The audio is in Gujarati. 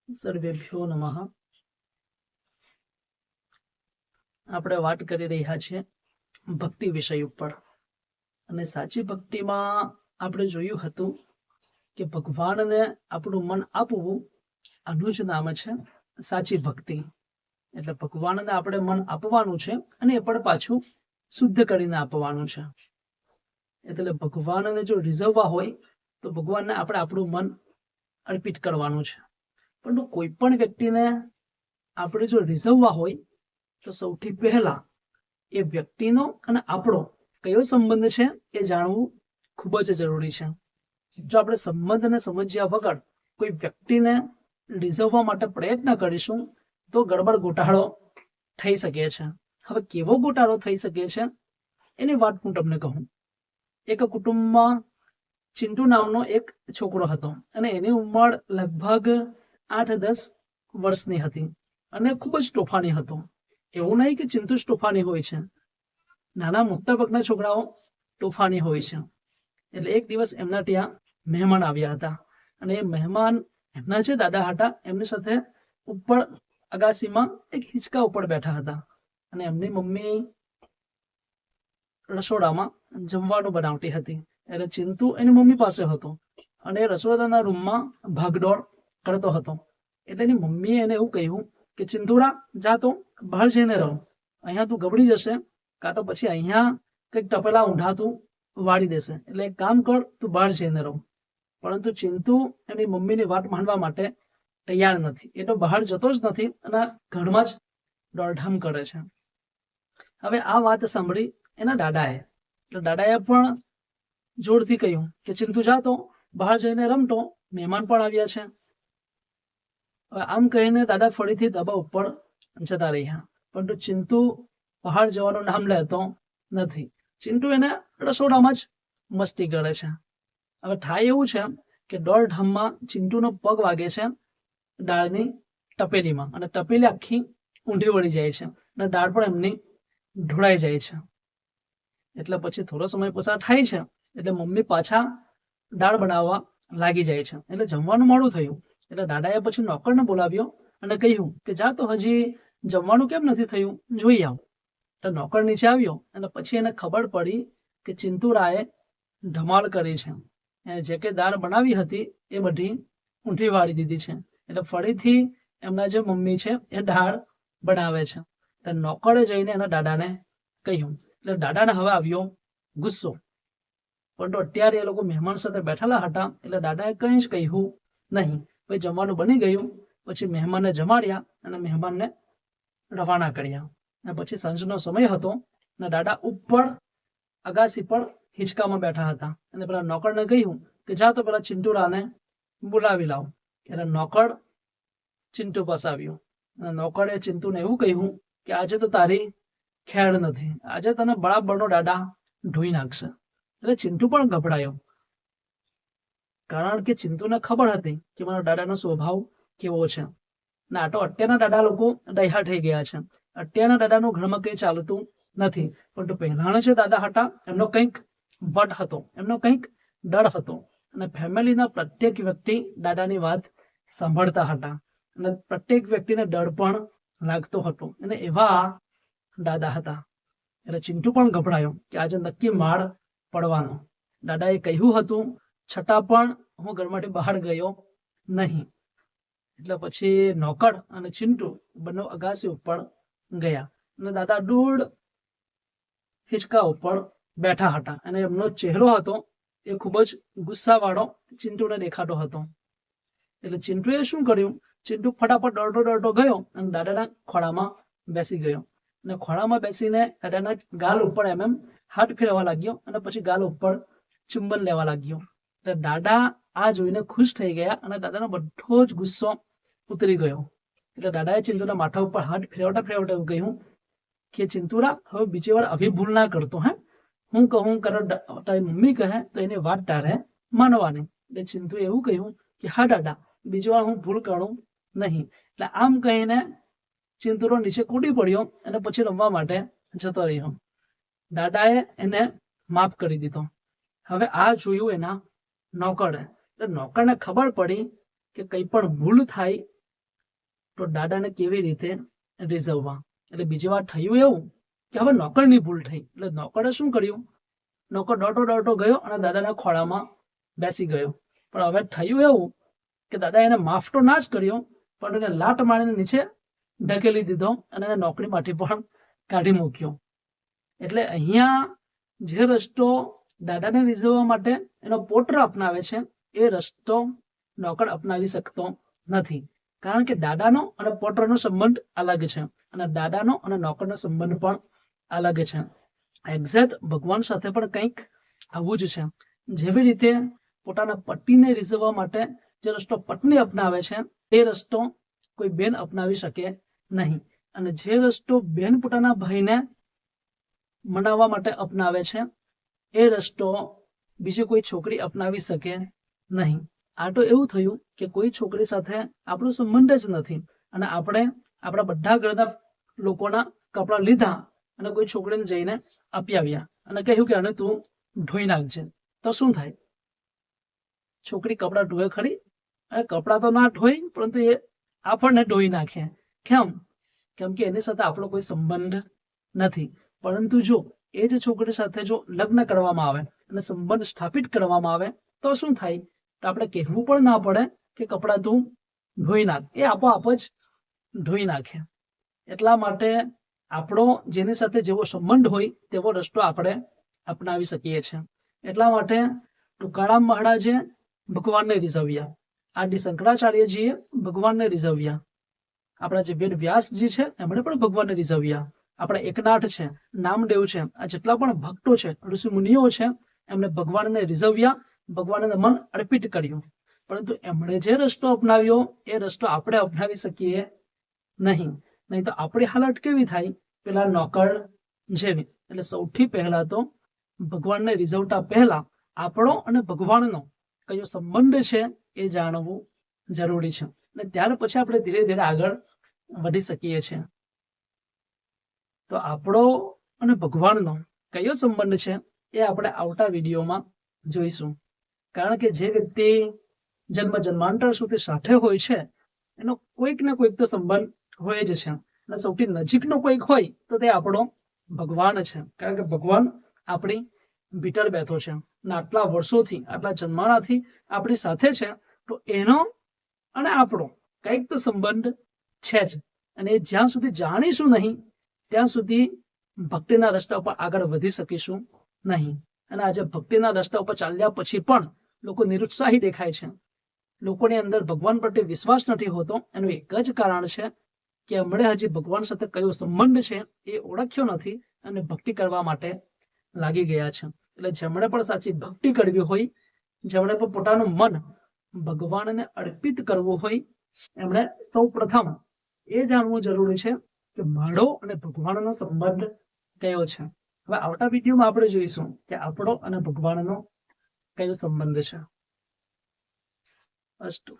સર્વેભ્યો નમઃ. આપણે વાત કરી રહ્યા છીએ ભક્તિ વિષય ઉપર, અને સાચી ભક્તિમાં આપણે જોયું હતું કે ભગવાનને આપણું મન આપવું, આનું જ નામ છે સાચી ભક્તિ. એટલે ભગવાનને આપણે મન આપવાનું છે, અને એ પણ પાછું શુદ્ધ કરીને આપવાનું છે. એટલે ભગવાનને જો રીઝવવા હોય તો ભગવાનને આપણે આપણું મન અર્પિત કરવાનું છે. પરંતુ કોઈ પણ વ્યક્તિને આપણે જો રીઝવવા હોય તો સૌથી પહેલા એ વ્યક્તિનો અને આપણો કયો સંબંધ છે એ જાણવું ખૂબ જ જરૂરી છે. જો આપણે સંબંધને સમજ્યા વગર કોઈ વ્યક્તિને રીઝવવા માટે પ્રયત્ન કરીશું તો ગડબડ ગોટાળો થઈ શકે છે. હવે કેવો ગોટાળો થઈ શકે છે એની વાત હું તમને કહું. એક કુટુંબમાં ચિંટુ નામનો એક છોકરો હતો, અને એની ઉંમર લગભગ 8-10 વર્ષની હતી, અને ખૂબ જ તોફાની હતો. એવું નહીં કે ચિંટુ જ તોફાની હોય છે, નાના મોટા ભાગના છોકરાઓ તોફાની હોય છે. એટલે એક દિવસ એમના ત્યાં મહેમાન આવ્યા હતા, અને એ મહેમાન એમના જે દાદા હતા એમની સાથે ઉપર અગાસીમાં એક હિંચકા ઉપર બેઠા હતા, અને એમની મમ્મી રસોડામાં જમવાનું બનાવતી હતી. એટલે ચિંટુ એની મમ્મી પાસે હતો, અને રસોડાના રૂમમાં ભાગદોડ કરતો હતો. એટલે એની મમ્મીએ એને એવું કહ્યું કે ચિંટુડા, જા તો બહાર જઈને રહો, અહીંયા તું ગબડી જશે, કાં તો પછી અહીંયા કંઈક તપેલા ઊંધા તું વાળી દેશે, એટલે એક કામ કર, તું બહાર જઈને રહો. પરંતુ ચિંટુ એની મમ્મીની વાત માનવા માટે તૈયાર નથી. એ તો બહાર જતો જ નથી, અને ઘરમાં જ દોડધામ કરે છે. હવે આ વાત સાંભળી એના દાદાએ, એટલે દાદાએ પણ જોરથી કહ્યું કે ચિંટુ જા તો બહાર જઈને રમતો, મહેમાન પણ આવ્યા છે. હવે આમ કહીને દાદા ફરીથી ધાબા ઉપર જતા રહ્યા, પરંતુ ચિંટુ બહાર જવાનું નામ લેતો નથી. ચિંટુ એને રસોડામાં જ મસ્તી કરે છે. હવે થાય એવું છે કે દોડધામમાં ચિંટુનો પગ વાગે છે દાળની તપેલીમાં, અને તપેલી આખી ઊંધી વળી જાય છે, અને દાળ પણ એમની ઢોળાઈ જાય છે. એટલે પછી થોડો સમય પસાર થાય છે, એટલે મમ્મી પાછા દાળ બનાવવા લાગી જાય છે. એટલે જમવાનું મોડું થયું, એટલે દાદાએ પછી નોકરને બોલાવ્યો અને કહ્યું કે જા તો હજી જમવાનું કેમ નથી થયું, જોઈ આવ. તો નોકર નીચે આવ્યો, અને પછી એને ખબર પડી કે ચિંટુરાએ ધમાલ કરી છે. એને જે કે દાળ બનાવી હતી એ બધી ઊંધી વાળી દીધી છે. એટલે ફરીથી એમના જે મમ્મી છે એ દાળ બનાવે છે. એટલે નોકરે જઈને એના દાદાને કહ્યું. એટલે દાદાને હવે આવ્યો ગુસ્સો, પરંતુ અત્યારે એ લોકો મહેમાન સાથે બેઠેલા હતા, એટલે દાદાએ કંઈ જ કહ્યું નહીં. પછી જમવાનું બની ગયું, પછી મહેમાનને જમાડ્યા અને મહેમાનને રવાના કર્યા. અને પછી સાંજનો સમય હતો, અને દાદા ઉપર અગાસી પર હિંચકામાં બેઠા હતા, અને પેલા નોકરને કહ્યું કે જા તો પેલા ચિંટુરાને બોલાવી લાવ. એટલે નોકર ચિંટુ પાસે આવ્યો, અને નોકરે ચિંટુને એવું કહ્યું કે આજે તો તારી ખેડ નથી, આજે તને બરાબરનો દાદા ઢોઈ નાખશે. એટલે ચિંટુ પણ ગભરાયો, કારણ કે ચિંટુને ખબર હતી કે મારા દાદાનો સ્વભાવ કેવો છે. ને આ તો અત્યારના દાદા લોકો દહ્યા થઈ ગયા છે. અત્યારના દાદાનું ઘરમાં કંઈ ચાલતું નથી, પરંતુ પહેલાના જે દાદા હતા એમનો કંઈક વટ હતો, એમનો કંઈક ડર હતો, અને ફેમિલીના પ્રત્યેક વ્યક્તિ દાદાની વાત સાંભળતા હતા, અને પ્રત્યેક વ્યક્તિને ડર પણ લાગતો હતો, અને એવા દાદા હતા. એટલે ચિંટુ પણ ગભરાયો કે આજે નક્કી માળ પડવાનો. દાદાએ કહ્યું હતું છતાં પણ હું ઘરમાંથી બહાર ગયો નહીં. એટલે પછી નોકર અને ચિંટુ બંને અગાસી ઉપર ગયા, અને દાદા દૂર હિંચકા ઉપર બેઠા હતા, અને એમનો ચહેરો હતો એ ખૂબ જ ગુસ્સાવાળો ચિંટુને દેખાતો હતો. એટલે ચિંટુએ શું કર્યું, ચિંટુ ફટાફટ દોડતો દોડતો ગયો અને દાદાના ખોળામાં બેસી ગયો, અને ખોળામાં બેસીને દાદાના ગાલ ઉપર એમ હાથ ફેરવા લાગ્યો, અને પછી ગાલ ઉપર ચુંબન લેવા લાગ્યો. તો દાદા આ જોઈને ખુશ થઈ ગયા, અને દાદાનો બધો જ ગુસ્સો ઉતરી ગયો. એટલે દાદાએ ચિંટુના માથા ઉપર હાથ ફેરવતા ફેરવતા એવું કહ્યું કે ચિંટુરા, હવે બીજી વાર આવી ભૂલ ના કરતો. હે, હું કહું કરો, તારી મમ્મી કહે તો એની વાત તારે માનવાની. એટલે ચિંટુએ એવું કહ્યું કે હા દાદા, બીજી વાર હું ભૂલ કરું નહીં. એટલે આમ કહીને ચિંટુરો નીચે કૂદી પડ્યો, અને પછી રમવા માટે જતો રહ્યો. દાદાએ એને માફ કરી દીધો. હવે આ જોયું એના નોકરે. એટલે નોકરને ખબર પડી કે કંઈ પણ ભૂલ થાય તો દાદાને કેવી રીતે રીઝવવા. એટલે બીજી વાર થયું એવું કે હવે નોકરની ભૂલ થઈ. એટલે નોકરે શું કર્યું, નોકર દોડતો દોડતો ગયો અને દાદાના ખોળામાં બેસી ગયો. પણ હવે થયું એવું કે દાદા એને માફ તો ના જ કર્યો, પણ એને લાટ મારીને નીચે ઢકેલી દીધો અને એને નોકરીમાંથી પણ કાઢી મૂક્યો. એટલે અહીંયા જે રસ્તો દાદાને રીઝવવા માટે એનો પુત્ર અપનાવે છે એ રસ્તો નોકર અપનાવી શકતો નથી. કારણ કે દાદાનો અને પુત્રનો સંબંધ અલગ છે અને દાદાનો અને નોકરનો સંબંધ પણ અલગ છે. એક્ઝેક્ટ ભગવાન સાથે પણ કંઈક આવું જ છે. જેવી રીતે પોતાના પતિને રીઝવવા માટે જે રસ્તો પત્ની અપનાવે છે તે રસ્તો કોઈ બેન અપનાવી શકે નહીં. અને જે રસ્તો બેન પોતાના ભાઈને મનાવવા માટે અપનાવે છે એ રસ્તો બીજી કોઈ છોકરી અપનાવી શકે નહીં. આ તો એવું થયું કે કોઈ છોકરી સાથે આપણો સંબંધ જ નથી અને આપણે આપણા બધા ઘરના લોકોના કપડાં લીધા અને કોઈ છોકરીને જઈને આપી આવ્યા અને કહ્યું કે આને તું ધોઈ નાખજે. તો શું થાય? છોકરી કપડાં ધોવે ખરી? અને કપડાં તો ના ધોઈ, પરંતુ એ આપણને ધોઈ નાખે. કેમ? કેમ કે એની સાથે આપણો કોઈ સંબંધ નથી. પરંતુ જો એ જ છોકરી સાથે જો લગ્ન કરવામાં આવે અને સંબંધ સ્થાપિત કરવામાં આવે તો શું થાય? તો આપણે કહેવું પણ ના પડે કે કપડાં તું ધોઈ નાખ, એ આપોઆપ જ ધોઈ નાખે. એટલા માટે આપણો જેની સાથે જેવો સંબંધ હોય તેવો રસ્તો આપણે અપનાવી શકીએ છીએ. એટલા માટે તુકારામ મહારાજે ભગવાનને રીઝવ્યા, આદિ શંકરાચાર્યજીએ ભગવાનને રીઝવ્યા, આપણા જે વેદ વ્યાસજી છે એમણે પણ ભગવાનને રીઝવ્યા, આપણા એકનાથ છે, નામદેવ છે, આ જેટલા પણ ભક્તો છે, ઋષિ મુનિઓ છે, એમણે ભગવાનને રીઝવ્યા, ભગવાનને મન અર્પિત કર્યું. પરંતુ એમણે જે રસ્તો અપનાવ્યો એ રસ્તો આપણે અપનાવી શકીએ નહીં. નહીં તો આપણી હાલત કેવી થાય? પેલા નોકર જેવી. એટલે સૌથી પહેલા તો ભગવાનને રીઝવતા પહેલા આપણો અને ભગવાનનો કયો સંબંધ છે એ જાણવું જરૂરી છે. અને ત્યાર પછી આપણે ધીરે ધીરે આગળ વધી શકીએ છીએ. તો આપણો અને ભગવાનનો કયો સંબંધ છે એ આપણે આવતા વિડીયોમાં જોઈશું. કારણ કે જે વ્યક્તિ જન્મ જન્માંતર સુધી સાથે હોય છે એનો કોઈક ને કોઈક તો સંબંધ હોય જ છે. અને સૌથી નજીકનો કોઈક હોય તો તે આપણો ભગવાન છે. કારણ કે ભગવાન આપણી ભીતર બેઠો છે અને આટલા વર્ષોથી, આટલા જન્માનાથી આપણી સાથે છે. તો એનો અને આપણો કંઈક તો સંબંધ છે જ. અને જ્યાં સુધી જાણીશું નહીં ત્યાં સુધી ભક્તિના રસ્તા ઉપર આગળ વધી શકીશું નહીં. અને આજે ભક્તિના રસ્તા ઉપર ચાલ્યા પછી પણ લોકો નિરુત્સાહી દેખાય છે, લોકોની અંદર ભગવાન પ્રત્યે વિશ્વાસ નથી હોતો. એનું એક જ કારણ છે કે એમણે હજી ભગવાન સાથે કયો સંબંધ છે એ ઓળખ્યો નથી અને ભક્તિ કરવા માટે લાગી ગયા છે. એટલે જેમણે પણ સાચી ભક્તિ કરવી હોય, જેમણે પણ પોતાનું મન ભગવાનને અર્પિત કરવું હોય, એમણે સૌ પ્રથમ એ જાણવું જરૂરી છે કે મારો અને ભગવાનનો સંબંધ કયો છે. હવે આવતા વિડીયોમાં આપણે જોઈશું કે આપણો અને ભગવાનનો કયો સંબંધ છે. અસ્તુ.